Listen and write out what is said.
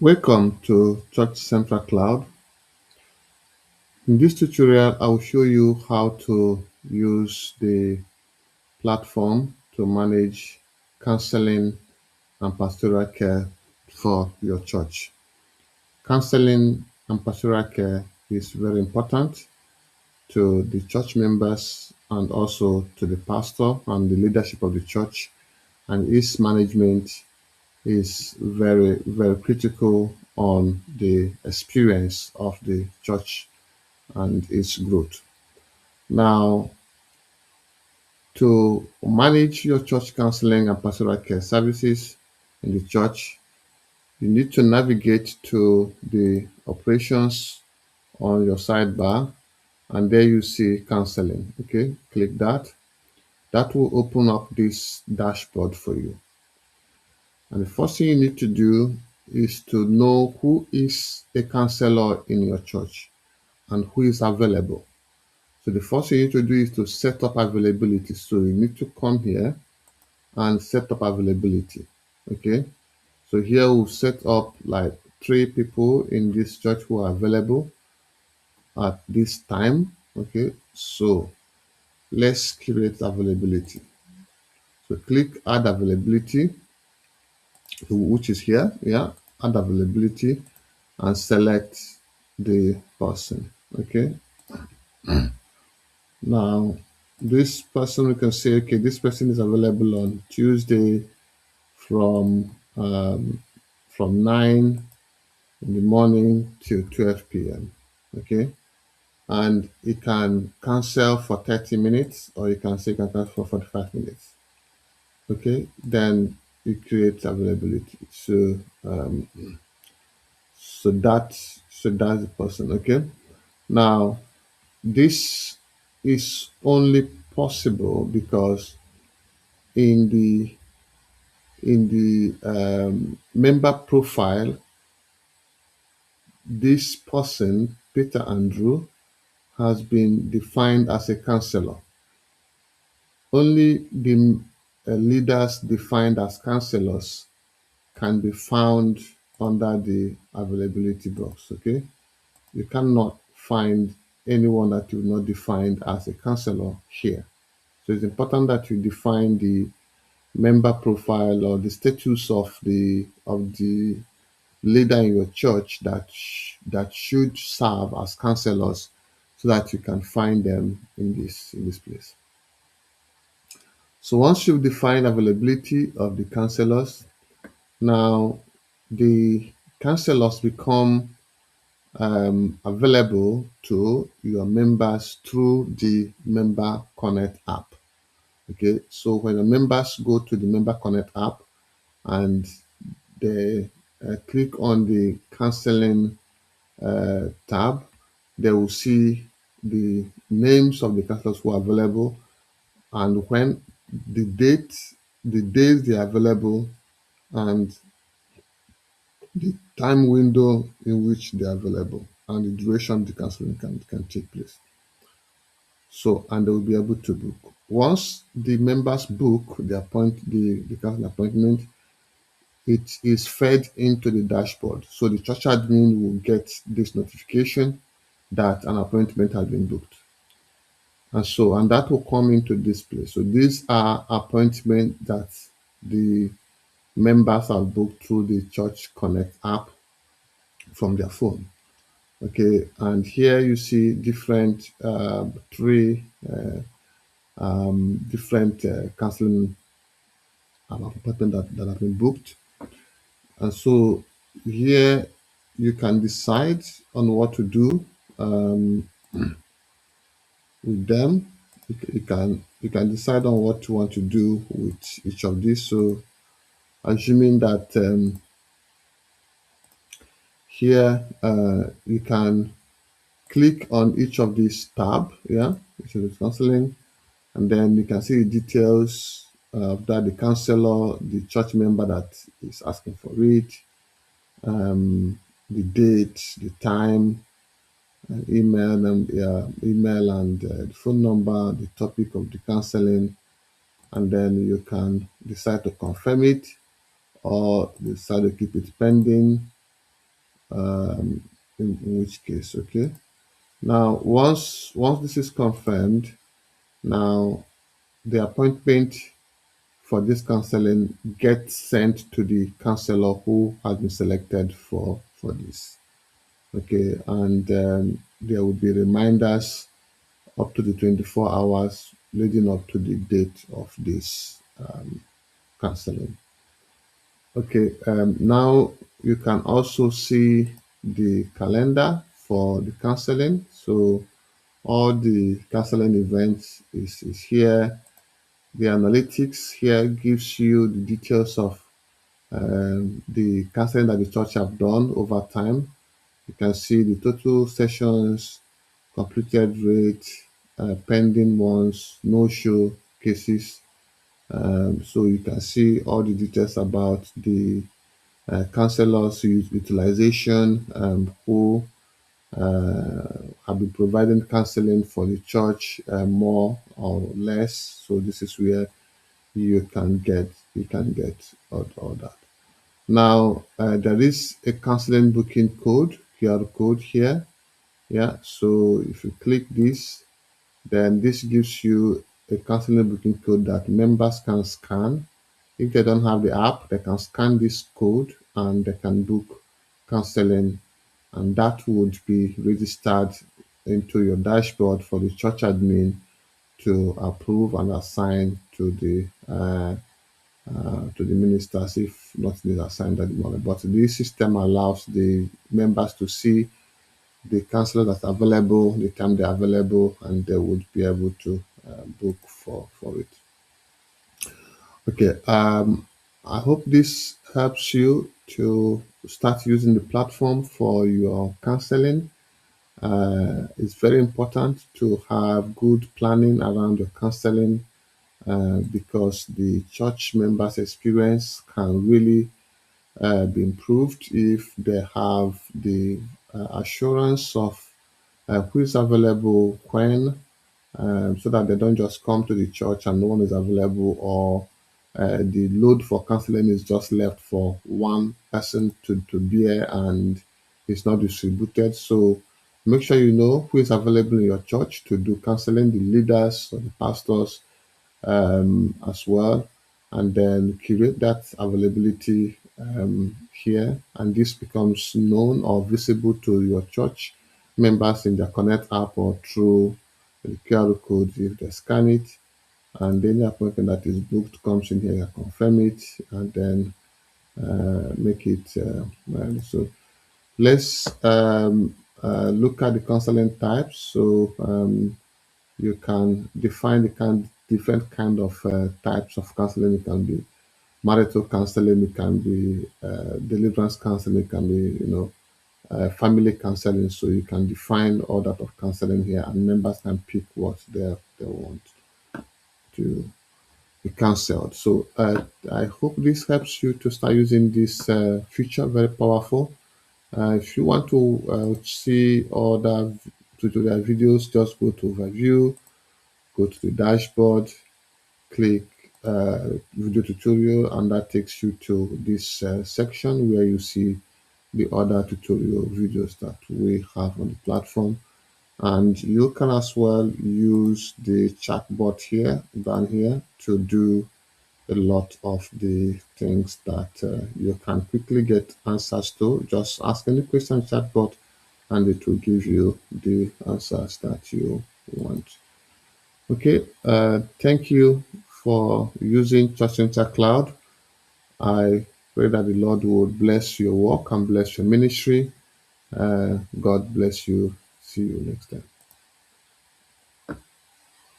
Welcome to Church Central Cloud. In this tutorial, I will show you how to use the platform to manage counseling and pastoral care for your church. Counseling and pastoral care is very important to the church members and also to the pastor and the leadership of the church, and its management is very, very critical on the experience of the church and its growth. Now, to manage your church counseling and pastoral care services in the church, you need to navigate to the operations on your sidebar, and there you see counseling. Okay, click that. That will open up this dashboard for you. And the first thing you need to do is to know who is a counselor in your church and who is available. So the first thing you need to do is to set up availability. So you need to come here and set up availability. Okay. So here we'll set up like 3 people in this church who are available at this time. Okay. So let's create availability. So click add availability, which is here. Yeah. Add availability and select the person. Okay. Now, this person, we can say, okay, this person is available on Tuesday from 9 in the morning till 12 p.m. Okay, and you can cancel for 30 minutes, or you can say you can cancel for 45 minutes. Okay, then you create availability. So that's the person. Okay, now this is only possible because in the member profile, this person, Peter Andrew, has been defined as a counselor. Only the leaders defined as counselors can be found under the availability box. Okay, you cannot find anyone that you not defined as a counselor here. So it's important that you define the member profile or the status of the leader in your church that should serve as counselors, so that you can find them in this place. So once you've defined availability of the counselors, now the counselors become available to your members through the Member Connect app. Okay, so when the members go to the Member Connect app and they click on the counseling tab, they will see the names of the counselors who are available and when the date, the days they are available, and the time window in which they are available, and the duration the counseling can take place. So, and they will be able to book. Once the members book the counseling appointment, it is fed into the dashboard. So the church admin will get this notification that an appointment has been booked. And that will come into this place. So these are appointments that the members have booked through the Church Connect app from their phone. Okay, and here you see different three different counseling appointments that have been booked. And so here you can decide on what to do with them. You can decide on what you want to do with each of these. So assuming that here you can click on each of these tab, yeah, which is counseling, and then you can see the details of that, the counselor, the church member that is asking for it, the date, the time, email and the phone number, the topic of the counseling, and then you can decide to confirm it or decide to keep it pending, um, in which case. Okay. Now, once this is confirmed, now the appointment for this counseling gets sent to the counselor who has been selected for this. Okay, and there will be reminders up to the 24 hours leading up to the date of this counseling. Okay, now you can also see the calendar for the counseling. So all the counseling events is here. The analytics here gives you the details of the counseling that the church have done over time. You can see the total sessions, completed rate, pending ones, no-show cases. So you can see all the details about the counselors' utilization, who have been providing counseling for the church more or less. So this is where you can get all that. Now there is a counseling booking code, QR code here. Yeah, so if you click this, then this gives you a counseling booking code that members can scan. If they don't have the app, they can scan this code and they can book counseling, and that would be registered into your dashboard for the church admin to approve and assign to the ministers if nothing is assigned at the moment. But this system allows the members to see the counselors that are available, the time they're available, and they would be able to book for it. Okay, I hope this helps you to start using the platform for your counseling. It's very important to have good planning around your counseling because the church members' experience can really be improved if they have the assurance of who is available when, so that they don't just come to the church and no one is available, or the load for counseling is just left for one person to bear and it's not distributed. So make sure you know who is available in your church to do counseling, the leaders or the pastors as well, and then curate that availability here, and this becomes known or visible to your church members in their Connect app or through the QR code if they scan it, and any appointment that is booked comes in here, you confirm it, and then make it so let's look at the counseling types. So you can define the different kind of types of counseling. It can be marital counseling, it can be deliverance counseling, it can be family counseling. So you can define all that of counseling here, and members can pick what they want to be counseled. So I hope this helps you to start using this feature. Very powerful. If you want to see other tutorial videos, just go to overview, go to the dashboard, click video tutorial, and that takes you to this section where you see the other tutorial videos that we have on the platform. And you can as well use the chatbot here, down here, to do a lot of the things that you can quickly get answers to. Just ask any question chatbot and it will give you the answers that you want. Okay, thank you for using Church Center Cloud. I pray that the Lord would bless your work and bless your ministry. God bless you. See you next time.